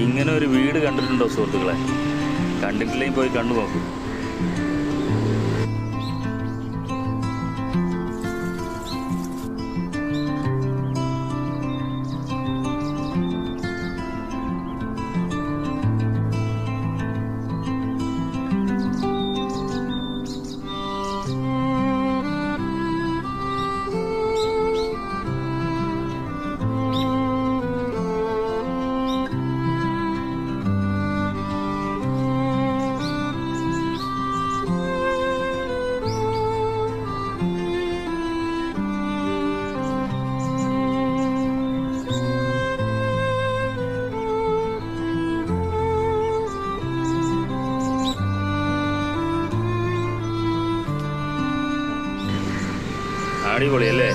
ഇങ്ങനെ ഒരു വീട് കണ്ടിട്ടുണ്ടോ സുഹൃത്തുക്കളെ? കണ്ടിട്ടില്ലെങ്കിൽ പോയി കണ്ടു നോക്കൂ. അടിപൊളിയല്ലേ?